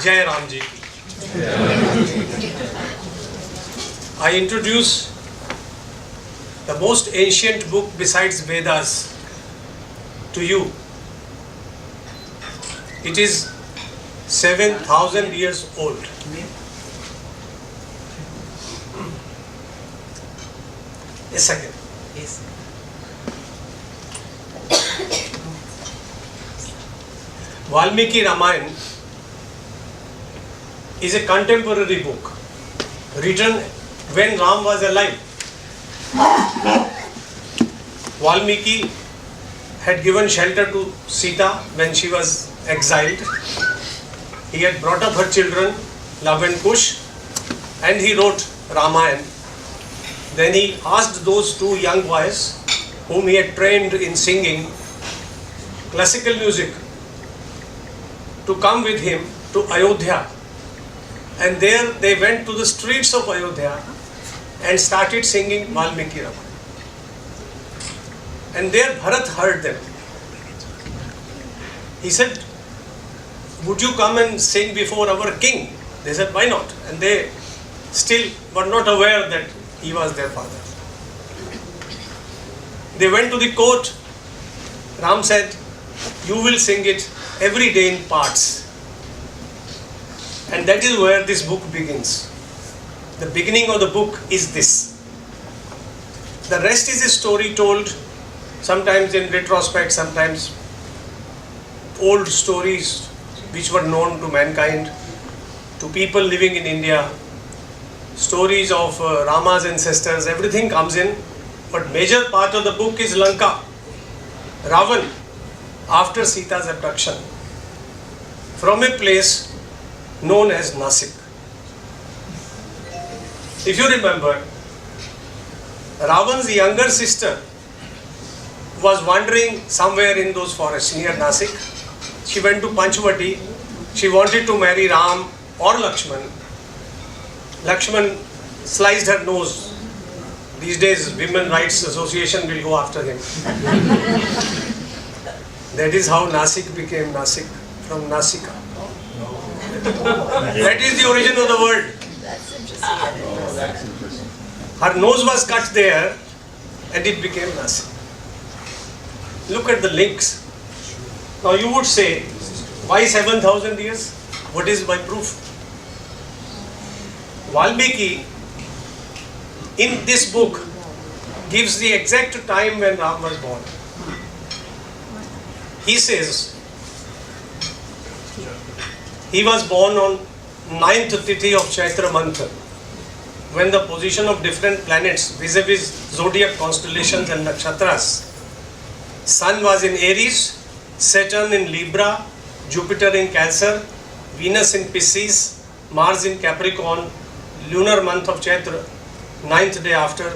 Jai Ram Ji. I introduce the most ancient book besides Vedas to you. It is 7,000 years old. A second. Yes. Valmiki Ramayana is a contemporary book written when Ram was alive. Valmiki had given shelter to Sita when she was exiled. He had brought up her children, Lava and Kush, and he wrote Ramayana. Then he asked those two young boys whom he had trained in singing classical music to come with him to Ayodhya. And there they went to the streets of Ayodhya and started singing Valmiki Ramayana. And there Bharat heard them. He said, "Would you come and sing before our king?" They said, "Why not?" And they still were not aware that he was their father. They went to the court. Ram said, "You will sing it every day in parts." And that is where this book begins. The beginning of the book is this. The rest is a story told sometimes in retrospect, sometimes old stories which were known to mankind, to people living in India, stories of Rama's ancestors, everything comes in. But major part of the book is Lanka, Ravan, after Sita's abduction, from a place known as Nasik. If you remember, Ravan's younger sister was wandering somewhere in those forests near Nasik. She went to Panchvati. She wanted to marry Ram or Lakshman. Lakshman sliced her nose. These days, Women Rights Association will go after him. That is how Nasik became Nasik, from Nasika. That is the origin of the word. That's interesting. Her nose was cut there and it became Nasik. Look at the links. Now you would say, why 7,000 years? What is my proof? Valmiki in this book gives the exact time when Ram was born. He says he was born on 9th Tithi of Chaitra month, when the position of different planets vis-a-vis zodiac constellations and nakshatras. Sun was in Aries, Saturn in Libra, Jupiter in Cancer, Venus in Pisces, Mars in Capricorn, lunar month of Chaitra, 9th day after,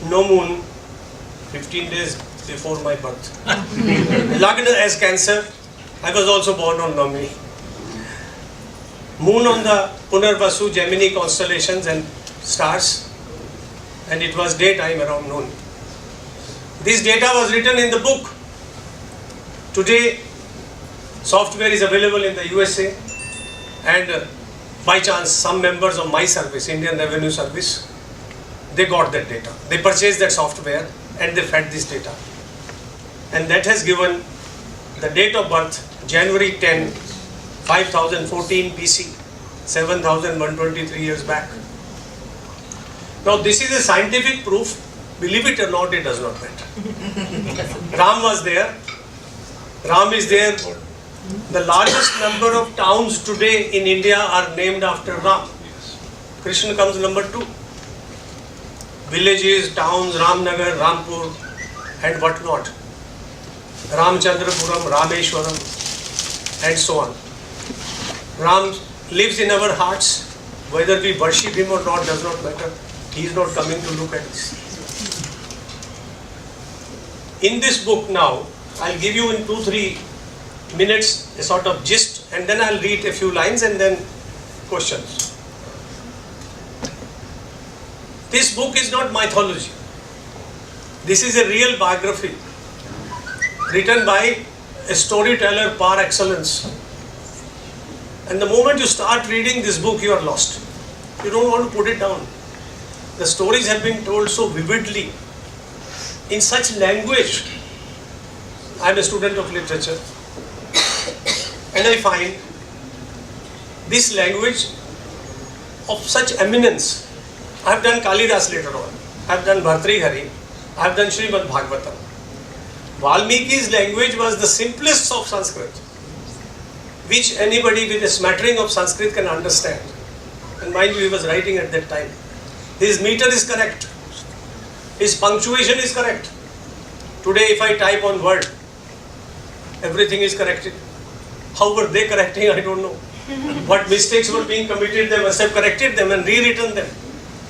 no moon, 15 days before my birth. Lagna as Cancer, I was also born on Navami. Moon on the Punarvasu, Gemini constellations and stars, and it was daytime around noon. This data was written in the book. Today, software is available in the USA, and by chance, some members of my service, Indian Revenue Service, they got that data. They purchased that software and they fed this data. And that has given the date of birth, January 10, 5014 BC, 7,123 years back. Now this is a scientific proof. Believe it or not, it does not matter. Ram was there. Ram is there. The largest number of towns today in India are named after Ram. Krishna comes number 2. Villages, towns, Ramnagar, Rampur, and what not. Ramchandrapuram, Rameshwaram, and so on. Ram lives in our hearts. Whether we worship him or not does not matter. He is not coming to look at us. In this book now, I'll give you in 2-3 minutes a sort of gist, and then I'll read a few lines and then questions. This book is not mythology. This is a real biography written by a storyteller par excellence. And the moment you start reading this book, you are lost. You don't want to put it down. The stories have been told so vividly, in such language. I am a student of literature, and I find this language of such eminence. I have done Kalidas later on, I have done Bhartrihari, I have done Srimad Bhagavatam. Valmiki's language was the simplest of Sanskrit, which anybody with a smattering of Sanskrit can understand. And mind you, he was writing at that time. His meter is correct. His punctuation is correct. Today if I type on Word, everything is corrected. How were they correcting? I don't know. What mistakes were being committed, they must have corrected them and rewritten them.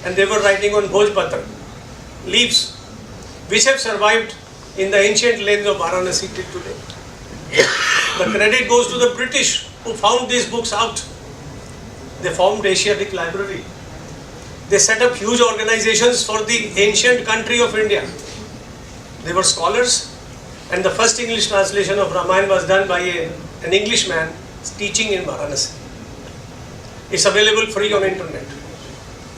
And they were writing on Bhojpatra, leaves, which have survived in the ancient lanes of Varanasi till today. The credit goes to the British who found these books out. They formed Asiatic Library. They set up huge organizations for the ancient country of India. They were scholars, and the first English translation of Ramayana was done by an Englishman teaching in Varanasi. It's available free on internet.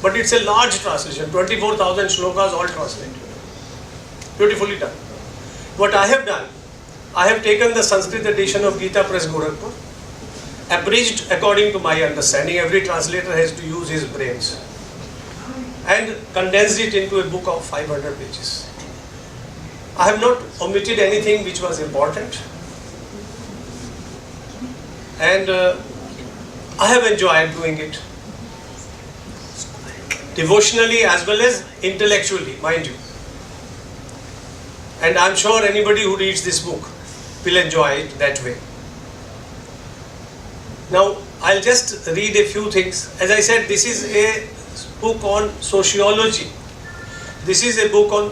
But it's a large translation, 24,000 shlokas all translated. Beautifully done. What I have done, I have taken the Sanskrit edition of Gita Press Gorakhpur, abridged according to my understanding. Every translator has to use his brains, and condensed it into a book of 500 pages. I have not omitted anything which was important, and I have enjoyed doing it, devotionally as well as intellectually, mind you. And I am sure anybody who reads this book will enjoy it that way. Now, I'll just read a few things. As I said, this is a book on sociology. This is a book on,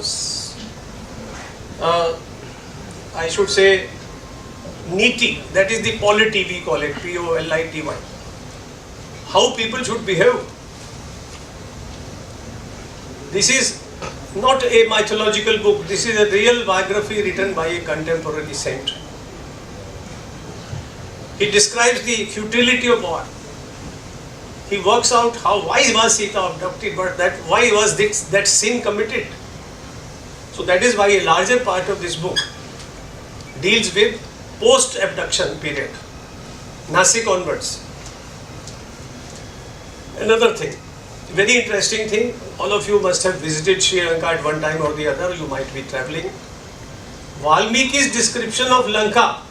I should say, niti. That is the polity, we call it, P-O-L-I-T-Y. How people should behave. This is not a mythological book. This is a real biography written by a contemporary saint. He describes the futility of war. He works out why was Sita abducted, but why was that sin committed. So that is why a larger part of this book deals with post-abduction period, Nasik onwards. Another thing, very interesting thing, all of you must have visited Sri Lanka at one time or the other, you might be travelling. Valmiki's description of Lanka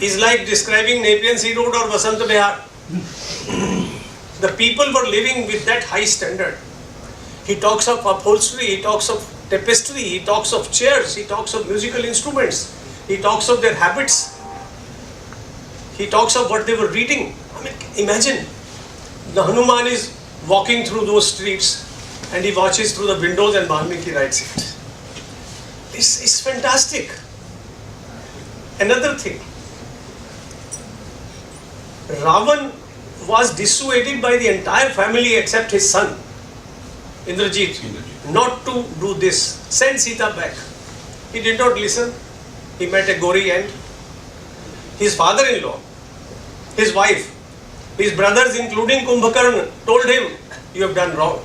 is like describing Nepean Sea Road or Vasant Vihar. The people were living with that high standard. He talks of upholstery, he talks of tapestry, he talks of chairs, he talks of musical instruments, he talks of their habits, he talks of what they were reading. I mean, imagine, the Hanuman is walking through those streets and he watches through the windows and Valmiki writes it. This is fantastic. Another thing, Ravan was dissuaded by the entire family except his son, Indrajit, not to do this. Send Sita back. He did not listen. He met a gory end. His father-in-law, his wife, his brothers including Kumbhakarna told him, you have done wrong.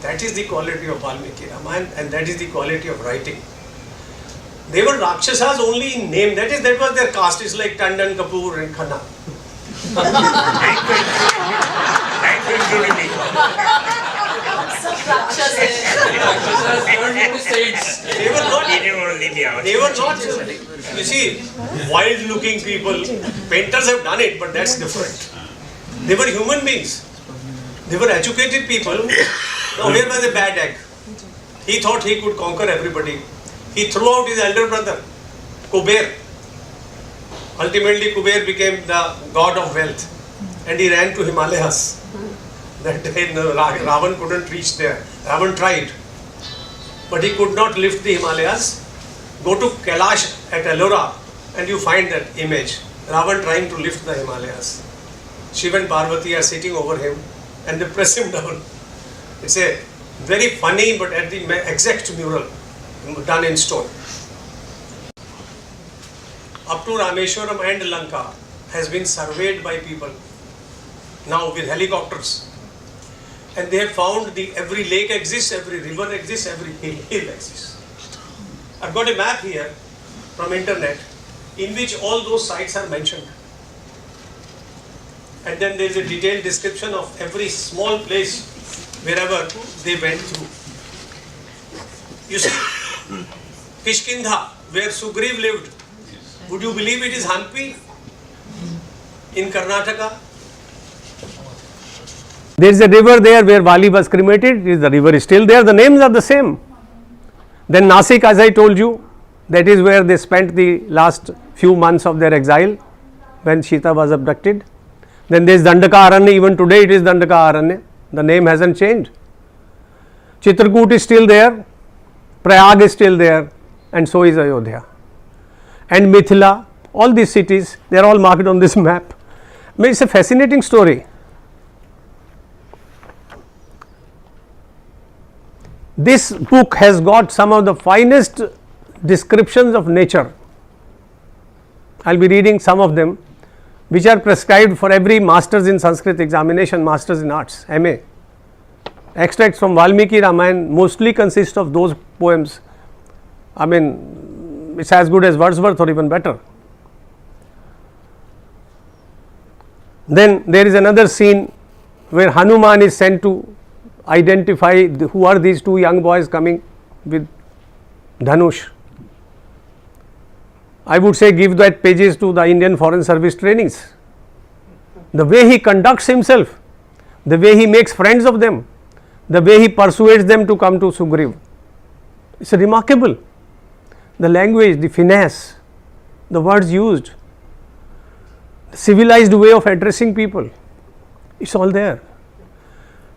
That is the quality of Valmiki Ramayana, and that is the quality of writing. They were Rakshasas only in name, that was their caste. It's like Tandon, Kapoor and Khanna. They were not, you see, wild looking people. Painters have done it, but that's different. They were human beings. They were educated people. Now here was a bad egg. He thought he could conquer everybody. He threw out his elder brother, Kuber. Ultimately, Kuber became the god of wealth, and he ran to Himalayas. That day, Ravan couldn't reach there. Ravan tried, but he could not lift the Himalayas. Go to Kailash at Ellora, and you find that image. Ravan trying to lift the Himalayas. Shiva and Parvati are sitting over him, and they press him down. It's a very funny, but at the exact mural done in stone. Up to Rameshwaram and Lanka has been surveyed by people now with helicopters. And they have found every lake exists, every river exists, every hill exists. I've got a map here from internet in which all those sites are mentioned. And then there is a detailed description of every small place wherever they went through. You see, Kishkindha, where Sugriv lived, would you believe it is Hampi in Karnataka? There is a river there where Vali was cremated. The river is still there. The names are the same. Then Nasik, as I told you, that is where they spent the last few months of their exile when Sita was abducted. Then there is Dandaka Aranya. Even today it is Dandaka Aranya. The name hasn't changed. Chitrakoot is still there. Prayag is still there. And so is Ayodhya. And Mithila, all these cities, they are all marked on this map. I mean, it's a fascinating story. This book has got some of the finest descriptions of nature. I will be reading some of them, which are prescribed for every Masters in Sanskrit examination, Masters in Arts, MA. Extracts from Valmiki Ramayana mostly consist of those poems. I mean, it's as good as Wordsworth or even better. Then there is another scene where Hanuman is sent to identify who are these two young boys coming with Dhanush. I would say give that pages to the Indian Foreign Service trainings. The way he conducts himself, the way he makes friends of them, the way he persuades them to come to Sugriv, it's remarkable. The language, the finesse, the words used, the civilized way of addressing people, it's all there.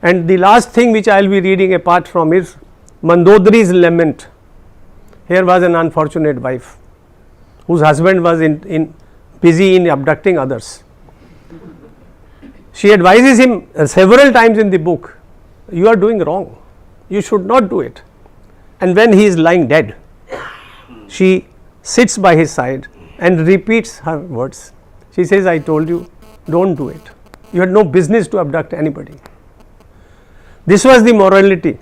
And the last thing which I will be reading apart from is Mandodari's lament. Here was an unfortunate wife whose husband was busy in abducting others. She advises him several times in the book, you are doing wrong, you should not do it. And when he is lying dead, she sits by his side and repeats her words. She says, I told you, don't do it. You had no business to abduct anybody. This was the morality.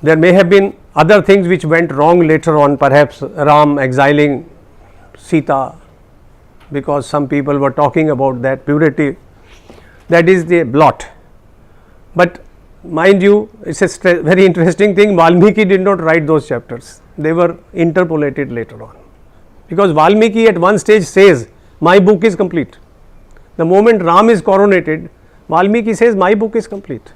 There may have been other things which went wrong later on, perhaps Ram exiling Sita because some people were talking about that purity. That is the blot. But mind you, it's a very interesting thing. Valmiki did not write those chapters. They were interpolated later on. Because Valmiki at one stage says, my book is complete. The moment Ram is coronated, Valmiki says, my book is complete.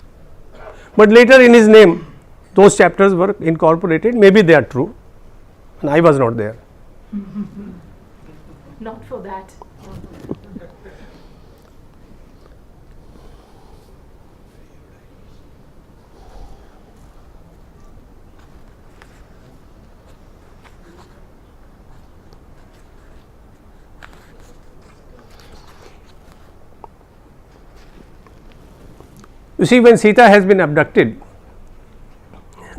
But later in his name, those chapters were incorporated. Maybe they are true. And I was not there. Not for that. You see, when Sita has been abducted,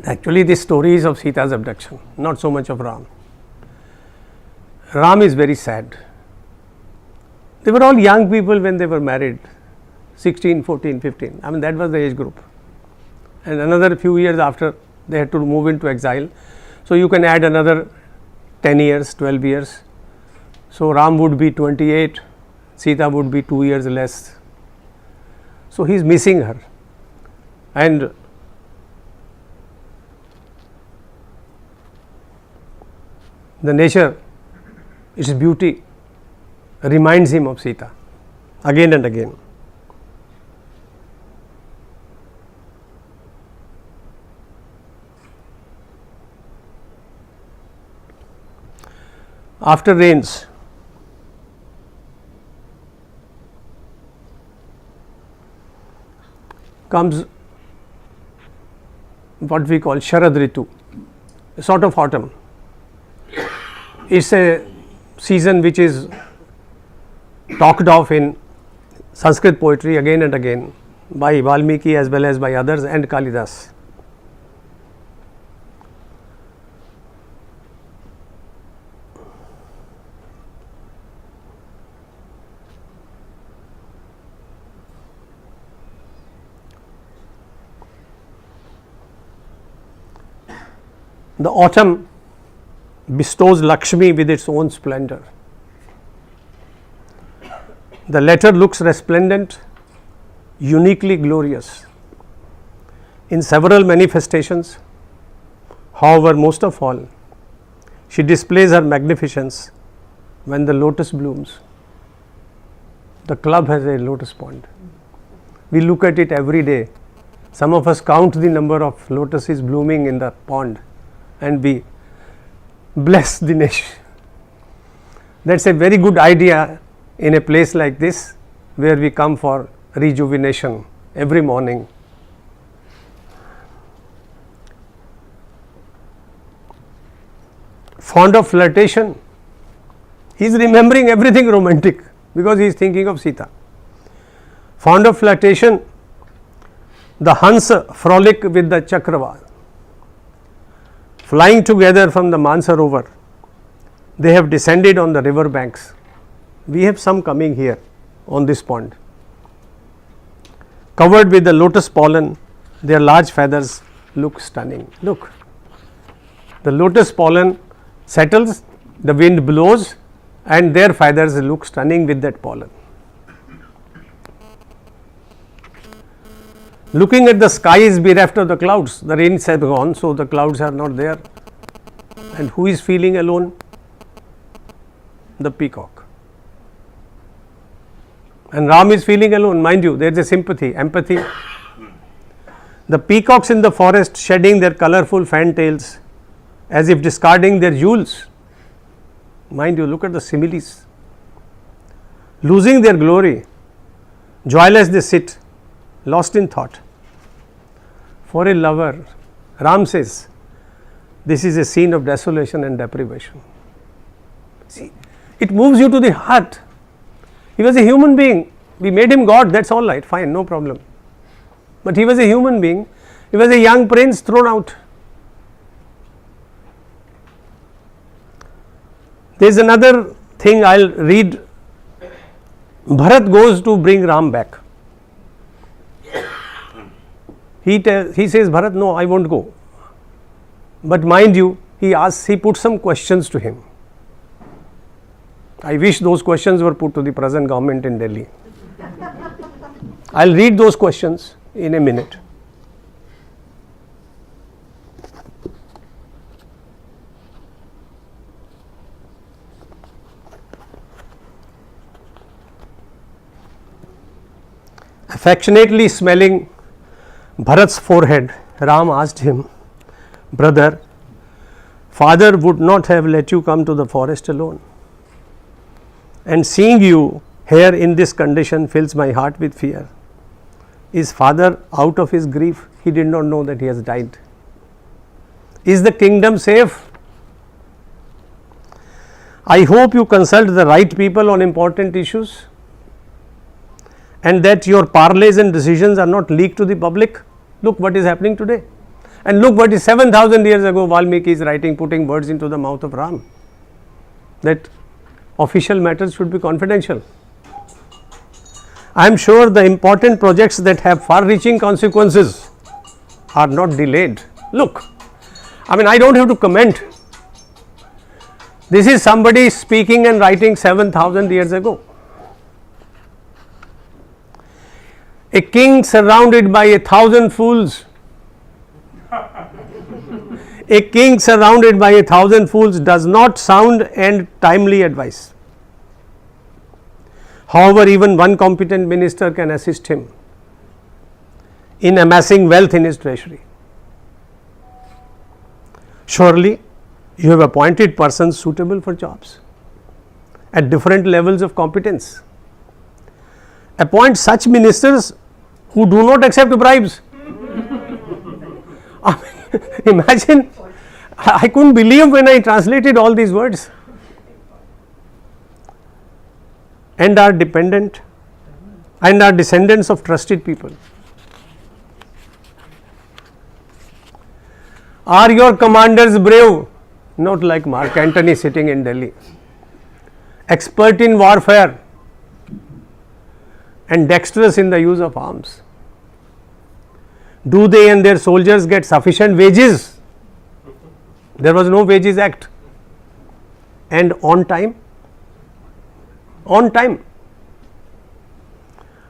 actually the story is of Sita's abduction, not so much of Ram. Ram is very sad. They were all young people when they were married, 16, 14, 15. I mean, that was the age group. And another few years after, they had to move into exile. So you can add another 10 years, 12 years. So Ram would be 28, Sita would be 2 years less. So he is missing her. And the nature, its beauty reminds him of Sita again and again. After rains, comes what we call Sharad Ritu, a sort of autumn. It's a season which is talked of in Sanskrit poetry again and again by Valmiki as well as by others and Kalidas. The autumn bestows Lakshmi with its own splendor. The letter looks resplendent, uniquely glorious in several manifestations. However, most of all, she displays her magnificence when the lotus blooms. The club has a lotus pond. We look at it every day. Some of us count the number of lotuses blooming in the pond and we bless the nation. That's a very good idea in a place like this where we come for rejuvenation every morning. Fond of flirtation. He is remembering everything romantic because he is thinking of Sita. Fond of flirtation, the Hansa frolic with the Chakravar. Flying together from the Mansarovar, they have descended on the river banks. We have some coming here on this pond. Covered with the lotus pollen, their large feathers look stunning. Look, the lotus pollen settles, the wind blows, and their feathers look stunning with that pollen. Looking at the sky is bereft of the clouds. The rains have gone, so the clouds are not there. And who is feeling alone? The peacock. And Ram is feeling alone. Mind you, there is a sympathy, empathy. The peacocks in the forest shedding their colorful fantails as if discarding their jewels. Mind you, look at the similes. Losing their glory, joyless they sit, lost in thought. For a lover, Ram says, this is a scene of desolation and deprivation. See, it moves you to the heart. He was a human being. We made him God, that's all right, fine, no problem. But he was a human being. He was a young prince thrown out. There is another thing I will read. Bharat goes to bring Ram back. He says, Bharat, no, I won't go. But mind you, he put some questions to him. I wish those questions were put to the present government in Delhi. I will read those questions in a minute. Affectionately smelling Bharat's forehead, Ram asked him, brother, father would not have let you come to the forest alone. And seeing you here in this condition fills my heart with fear. Is father out of his grief? He did not know that he has died. Is the kingdom safe? I hope you consult the right people on important issues and that your parlays and decisions are not leaked to the public. Look what is happening today. And look what is 7,000 years ago Valmiki is writing, putting words into the mouth of Ram. That official matters should be confidential. I am sure the important projects that have far-reaching consequences are not delayed. Look, I mean, I don't have to comment. This is somebody speaking and writing 7,000 years ago. A king surrounded by 1,000 fools. A king surrounded by 1,000 fools does not sound and timely advice. However, even one competent minister can assist him in amassing wealth in his treasury. Surely, you have appointed persons suitable for jobs at different levels of competence. Appoint such ministers who do not accept bribes. Imagine, I couldn't believe when I translated all these words. And are dependent and are descendants of trusted people. Are your commanders brave? Not like Mark Antony sitting in Delhi. Expert in warfare and dexterous in the use of arms. Do they and their soldiers get sufficient wages? There was no Wages Act. And on time? On time.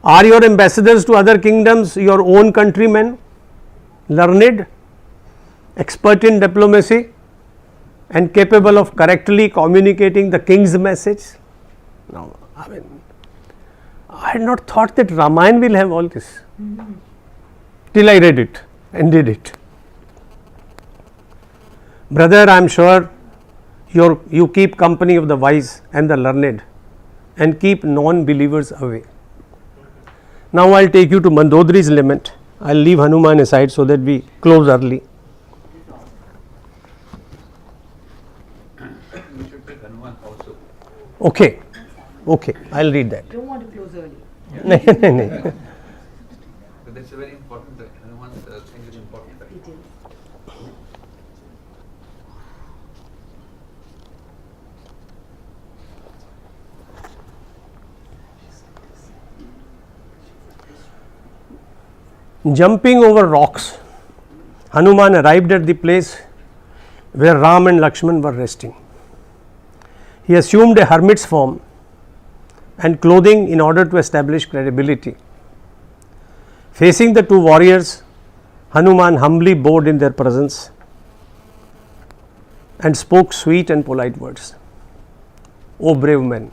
Are your ambassadors to other kingdoms your own countrymen, learned, expert in diplomacy, and capable of correctly communicating the king's message? No, I mean, I had not thought that Ramayana will have all this till I read it and did it. Brother, I am sure you keep company of the wise and the learned and keep non-believers away. Now I will take you to Mandodari's lament. I will leave Hanuman aside so that we close early. We should take Hanuman also. Okay, okay, I will read that. Don't want to close early. No. But that's a very important, Hanuman's thing is important. Right? It is. Jumping over rocks, Hanuman arrived at the place where Ram and Lakshman were resting. He assumed a hermit's form and clothing in order to establish credibility. Facing the two warriors, Hanuman humbly bowed in their presence and spoke sweet and polite words. O brave men,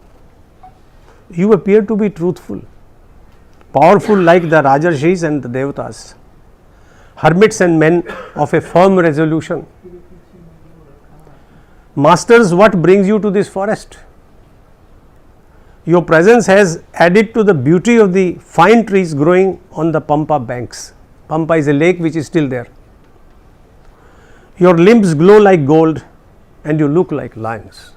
you appear to be truthful, powerful like the Rajarshis and the Devatas, hermits and men of a firm resolution. Masters, what brings you to this forest? Your presence has added to the beauty of the fine trees growing on the Pampa banks. Pampa is a lake which is still there. Your limbs glow like gold and you look like lions.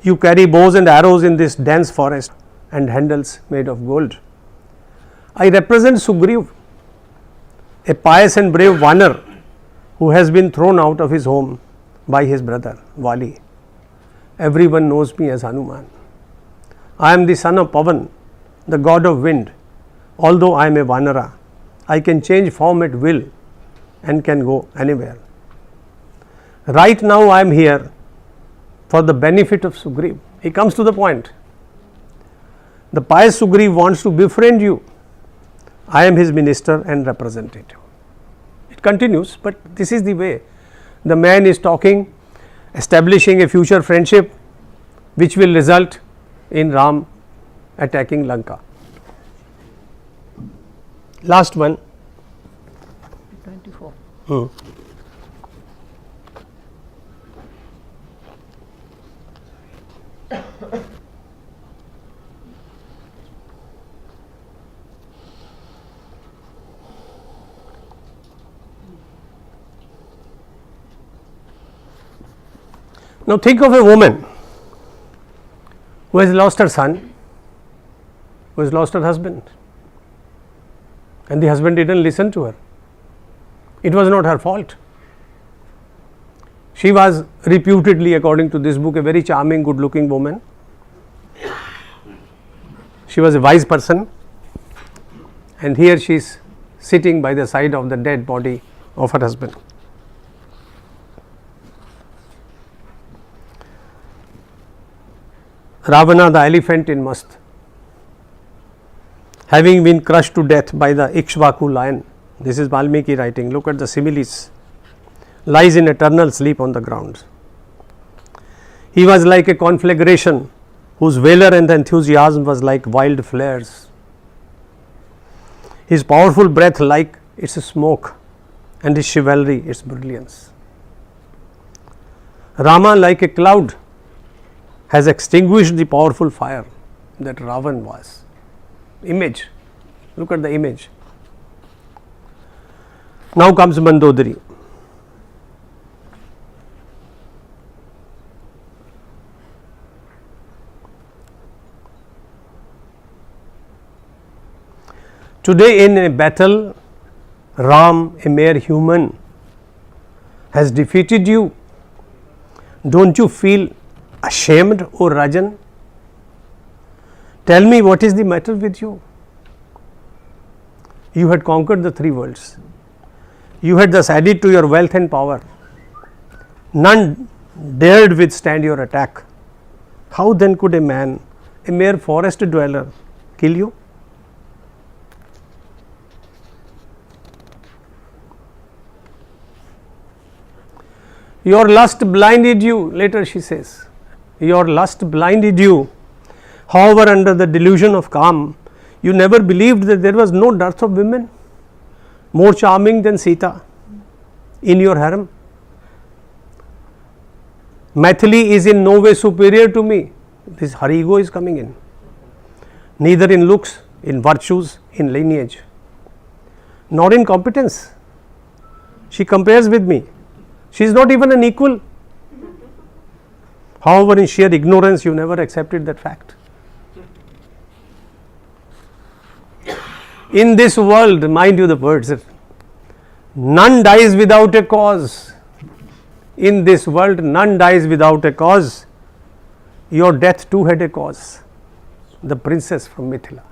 You carry bows and arrows in this dense forest and handles made of gold. I represent Sugriv, a pious and brave Vanar who has been thrown out of his home by his brother Vali. Everyone knows me as Hanuman. I am the son of Pavan, the god of wind. Although I am a Vanara, I can change form at will and can go anywhere. Right now I am here for the benefit of Sugriv. He comes to the point. The pious Sugriv wants to befriend you. I am his minister and representative. It continues, but this is the way. The man is talking, establishing a future friendship which will result in Ram attacking Lanka. Last one. 24. Now think of a woman who has lost her son, who has lost her husband, and the husband didn't listen to her. It was not her fault. She was reputedly, according to this book, a very charming, good looking woman. She was a wise person, and here she is sitting by the side of the dead body of her husband. Ravana, the elephant in Mast, having been crushed to death by the Ikshvaku lion, this is Valmiki writing, look at the similes, lies in eternal sleep on the ground. He was like a conflagration whose valor and enthusiasm was like wild flares. His powerful breath like its smoke and his chivalry its brilliance. Rama, like a cloud, has extinguished the powerful fire that Ravan was. Image, look at the image. Now comes Mandodari. Today in a battle, Ram, a mere human, has defeated you. Don't you feel ashamed, O Rajan? Tell me, what is the matter with you? You had conquered the three worlds. You had thus added to your wealth and power. None dared withstand your attack. How then could a man, a mere forest dweller, kill you? Your lust blinded you, later she says. Your lust blinded you. However, under the delusion of calm, you never believed that there was no dearth of women more charming than Sita in your harem. Maithili is in no way superior to me. This her ego is coming in. Neither in looks, in virtues, in lineage, nor in competence. She compares with me. She is not even an equal. However, in sheer ignorance, you never accepted that fact. In this world, mind you the words, none dies without a cause. In this world, none dies without a cause. Your death too had a cause. The princess from Mithila.